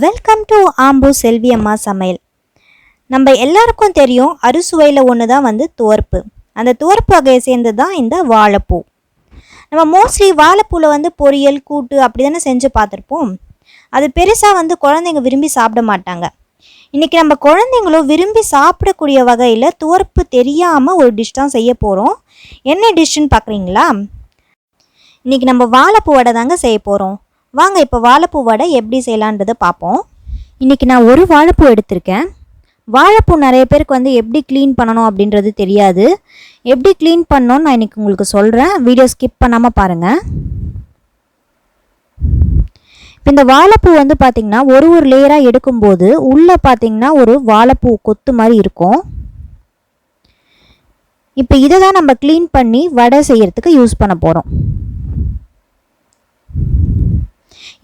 Welcome to Ambur செல்வி அம்மா சமையல். நம்ம எல்லாருக்கும் தெரியும், அறுசுவையில் ஒன்று தான் துவர்ப்பு. அந்த துவர்ப்பு வகையை சேர்ந்து தான் இந்த வாழைப்பூ. நம்ம மோஸ்ட்லி வாழைப்பூவில் பொரியல் கூட்டு அப்படி தானே செஞ்சு பார்த்துருப்போம். அது பெருசாக குழந்தைங்க விரும்பி சாப்பிட மாட்டாங்க. இன்றைக்கி நம்ம குழந்தைங்களும் விரும்பி சாப்பிடக்கூடிய வகையில் துவர்ப்பு தெரியாமல் ஒரு டிஷ் தான் செய்ய போகிறோம். என்ன டிஷ்ஷுன்னு பார்க்குறீங்களா? இன்றைக்கி நம்ம வாழைப்பூ வடை தாங்க செய்ய போகிறோம். வாங்க இப்போ வாழைப்பூ வடை எப்படி செய்யலான்றதை பார்ப்போம். இன்றைக்கி நான் ஒரு வாழைப்பூ எடுத்திருக்கேன். வாழைப்பூ நிறைய பேருக்கு எப்படி க்ளீன் பண்ணணும் அப்படின்றது தெரியாது. எப்படி க்ளீன் பண்ணணும்னு நான் இன்றைக்கி உங்களுக்கு சொல்கிறேன். வீடியோ ஸ்கிப் பண்ணாமல் பாருங்கள். இப்போ இந்த வாழைப்பூ பார்த்திங்கன்னா ஒரு லேயராக எடுக்கும்போது உள்ளே பார்த்திங்கன்னா ஒரு வாழைப்பூ கொத்து மாதிரி இருக்கும். இப்போ இதை தான் நம்ம க்ளீன் பண்ணி வடை செய்கிறதுக்கு யூஸ் பண்ண போகிறோம்.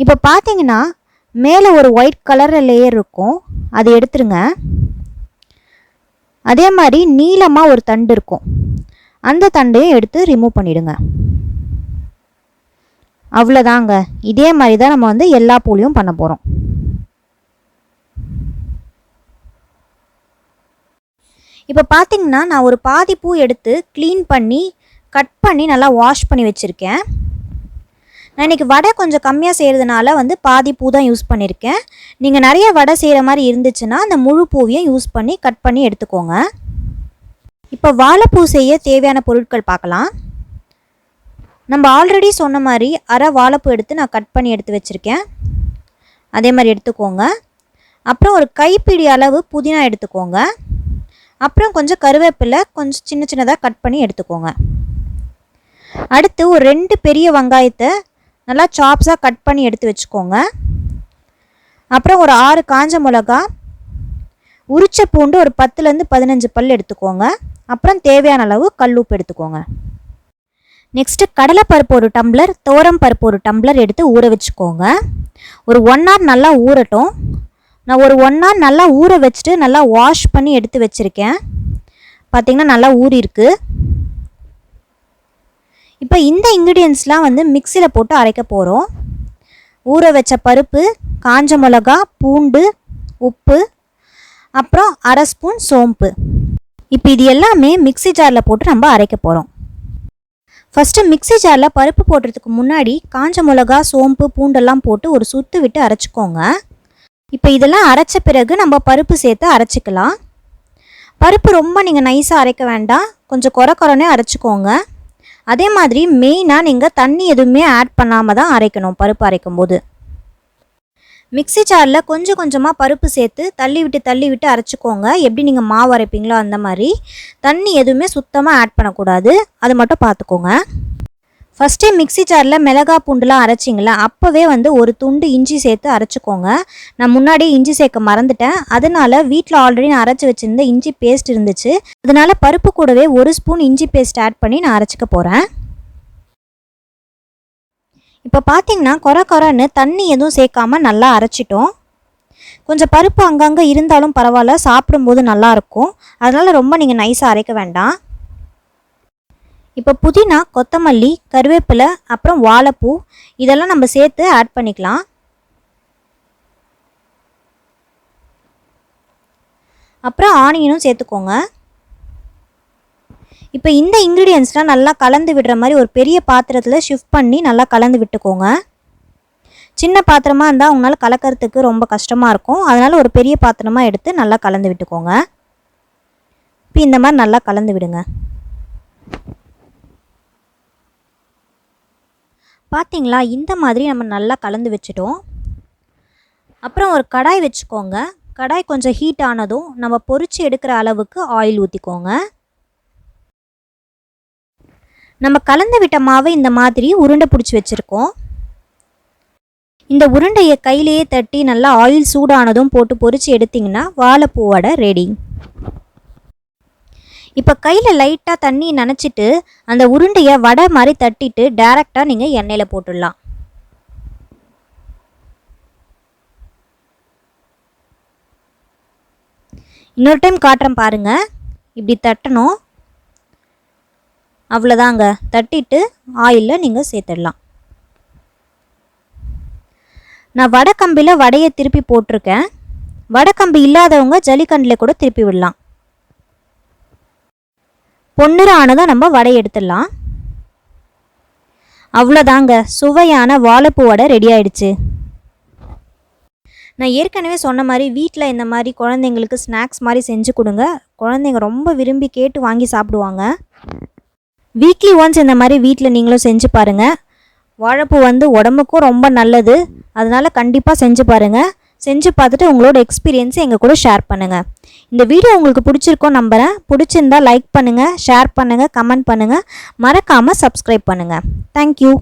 இப்போ பார்த்தீங்கன்னா மேலே ஒரு ஒயிட் கலரில் லேயர் இருக்கும், அது எடுத்துருங்க. அதே மாதிரி நீளமாக ஒரு தண்டு இருக்கும், அந்த தண்டையும் எடுத்து ரிமூவ் பண்ணிவிடுங்க. அவ்வளோதாங்க. இதே மாதிரி தான் நம்ம எல்லா பூலையும் பண்ண போகிறோம். இப்போ பார்த்தீங்கன்னா நான் ஒரு பாதி பூ எடுத்து க்ளீன் பண்ணி கட் பண்ணி நல்லா வாஷ் பண்ணி வச்சுருக்கேன். நான் இன்றைக்கி வடை கொஞ்சம் கம்மியாக செய்கிறதுனால பாதி பூ தான் யூஸ் பண்ணியிருக்கேன். நீங்கள் நிறைய வடை செய்கிற மாதிரி இருந்துச்சுன்னா அந்த முழு பூவையும் யூஸ் பண்ணி கட் பண்ணி எடுத்துக்கோங்க. இப்போ வாழைப்பூ செய்ய தேவையான பொருட்கள் பார்க்கலாம். நம்ம ஆல்ரெடி சொன்ன மாதிரி அரை வாழைப்பூ எடுத்து நான் கட் பண்ணி எடுத்து வச்சுருக்கேன். அதே மாதிரி எடுத்துக்கோங்க. அப்புறம் ஒரு கைப்பிடி அளவு புதினா எடுத்துக்கோங்க. அப்புறம் கொஞ்சம் கருவேப்பிலை கொஞ்சம் சின்ன சின்னதாக கட் பண்ணி எடுத்துக்கோங்க. அடுத்து ஒரு 2 பெரிய வெங்காயத்தை நல்லா சாப்ஸாக கட் பண்ணி எடுத்து வச்சுக்கோங்க. அப்புறம் ஒரு 6 காஞ்ச மிளகா, உரிச்ச பூண்டு ஒரு 10லேருந்து 15 பல் எடுத்துக்கோங்க. அப்புறம் தேவையான அளவு கல்லுப்பு எடுத்துக்கோங்க. நெக்ஸ்ட்டு கடலைப்பருப்பு ஒரு டம்ளர், துவரம் பருப்பு ஒரு டம்ளர் எடுத்து ஊற வச்சுக்கோங்க. ஒரு 1 hour நல்லா ஊறட்டும். நான் ஒரு 1 hour நல்லா ஊற வச்சுட்டு நல்லா வாஷ் பண்ணி எடுத்து வச்சுருக்கேன். பார்த்திங்கன்னா நல்லா ஊறிருக்கு. இப்போ இந்த இன்க்ரீடியன்ஸ்லாம் மிக்சியில் போட்டு அரைக்க போகிறோம். ஊற வச்ச பருப்பு, காஞ்ச மிளகா, பூண்டு, உப்பு, அப்புறம் அரை ஸ்பூன் சோம்பு. இப்போ இது எல்லாமே மிக்சி ஜாரில் போட்டு நம்ம அரைக்க போகிறோம். ஃபஸ்ட்டு மிக்சி ஜாரில் பருப்பு போடுறதுக்கு முன்னாடி காஞ்ச மிளகா, சோம்பு, பூண்டெல்லாம் போட்டு ஒரு சுற்று விட்டு அரைச்சிக்கோங்க. இப்போ இதெல்லாம் அரைச்ச பிறகு நம்ம பருப்பு சேர்த்து அரைச்சிக்கலாம். பருப்பு ரொம்ப நீங்கள் நைஸாக அரைக்க வேண்டாம், கொஞ்சம் குறைனே அரைச்சிக்கோங்க. அதே மாதிரி மெயினாக நீங்கள் தண்ணி எதுவுமே ஆட் பண்ணாமல் தான் அரைக்கணும். பருப்பு அரைக்கும் போது மிக்சி ஜாரில் கொஞ்சம் கொஞ்சமாக பருப்பு சேர்த்து தள்ளி விட்டு அரைச்சிக்கோங்க. எப்படி நீங்கள் மாவு அரைப்பீங்களோ அந்த மாதிரி. தண்ணி எதுவுமே சுத்தமாக ஆட் பண்ணக்கூடாது, அது மட்டும் பார்த்துக்கோங்க. ஃபஸ்ட்டே மிக்சி ஜாரில் மிளகா பூண்டுலாம் அரைச்சிங்களா, அப்போவே ஒரு துண்டு இஞ்சி சேர்த்து அரைச்சிக்கோங்க. நான் முன்னாடியே இஞ்சி சேர்க்க மறந்துட்டேன். அதனால் வீட்டில் ஆல்ரெடி நான் அரைச்சி வச்சுருந்த இஞ்சி பேஸ்ட் இருந்துச்சு. அதனால் பருப்பு கூடவே 1 ஸ்பூன் இஞ்சி பேஸ்ட் ஆட் பண்ணி நான் அரைச்சிக்க போகிறேன். இப்போ பார்த்தீங்கன்னா கொரன்னு தண்ணி எதுவும் சேர்க்காமல் நல்லா அரைச்சிட்டோம். கொஞ்சம் பருப்பு அங்கங்கே இருந்தாலும் பரவாயில்ல, சாப்பிடும்போது நல்லாயிருக்கும். அதனால் ரொம்ப நீங்கள் நைஸாக அரைக்க வேண்டாம். இப்போ புதினா, கொத்தமல்லி, கருவேப்பிலை, அப்புறம் வாழைப்பூ இதெல்லாம் நம்ம சேர்த்து ஆட் பண்ணிக்கலாம். அப்புறம் ஆனியனும் சேர்த்துக்கோங்க. இப்போ இந்த இன்க்ரீடியன்ஸ்லாம் நல்லா கலந்து விடுற மாதிரி ஒரு பெரிய பாத்திரத்தில் ஷிஃப்ட் பண்ணி நல்லா கலந்து விட்டுக்கோங்க. சின்ன பாத்திரமாக இருந்தால் உங்களால் கலக்கிறதுக்கு ரொம்ப கஷ்டமாக இருக்கும். அதனால் ஒரு பெரிய பாத்திரமாக எடுத்து நல்லா கலந்து விட்டுக்கோங்க. இப்போ இந்த மாதிரி நல்லா கலந்து விடுங்க. பார்த்திங்களா, இந்த மாதிரி நம்ம நல்லா கலந்து வச்சுட்டோம். அப்புறம் ஒரு கடாய் வச்சுக்கோங்க. கடாய் கொஞ்சம் ஹீட் ஆனதும் நம்ம பொரிச்சு எடுக்கிற அளவுக்கு ஆயில் ஊற்றிக்கோங்க. நம்ம கலந்து விட்ட மாவை இந்த மாதிரி உருண்டை பிடிச்சி வச்சுருக்கோம். இந்த உருண்டையை கையிலேயே தட்டி நல்லா ஆயில் சூடானதும் போட்டு பொரிச்சு எடுத்திங்கன்னா வாழைப்பூ வடை ரெடி. இப்போ கையில் லைட்டாக தண்ணி நனைச்சிட்டு அந்த உருண்டையை வடை மாதிரி தட்டிட்டு டைரெக்டாக நீங்கள் எண்ணெயில் போட்டுடலாம். இன்னொரு டைம் காட்டுறேன் பாருங்கள். இப்படி தட்டணும். அவ்வளோதாங்க. தட்டிட்டு ஆயிலில் நீங்கள் சேர்த்துடலாம். நான் வடைக்கம்பியில் வடையை திருப்பி போட்டிருக்கேன். வடைக்கம்பி இல்லாதவங்க ஜல்லிக்கண்டில் கூட திருப்பி விடலாம். பொன்னிறம் ஆனதும் நம்ம வடை எடுத்துடலாம். அவ்வளோதாங்க, சுவையான வாழைப்பூ வடை ரெடி ஆயிடுச்சு. நான் ஏற்கனவே சொன்ன மாதிரி வீட்டில் இந்த மாதிரி குழந்தைங்களுக்கு ஸ்நாக்ஸ் மாதிரி செஞ்சு கொடுங்க. குழந்தைங்க ரொம்ப விரும்பி கேட்டு வாங்கி சாப்பிடுவாங்க. வீக்லி ஒன்ஸ் இந்த மாதிரி வீட்டில் நீங்களும் செஞ்சு பாருங்கள். வாழைப்பூ உடம்புக்கும் ரொம்ப நல்லது. அதனால் கண்டிப்பாக செஞ்சு பாருங்கள். செஞ்சு பார்த்துட்டு உங்களோட எக்ஸ்பீரியன்ஸை எங்கள் கூட ஷேர் பண்ணுங்கள். இந்த வீடியோ உங்களுக்கு பிடிச்சிருக்கோன்னு நம்புகிறேன். பிடிச்சிருந்தால் லைக் பண்ணுங்கள், ஷேர் பண்ணுங்கள், கமெண்ட் பண்ணுங்கள். மறக்காமல் சப்ஸ்கிரைப் பண்ணுங்கள். தேங்க்யூ.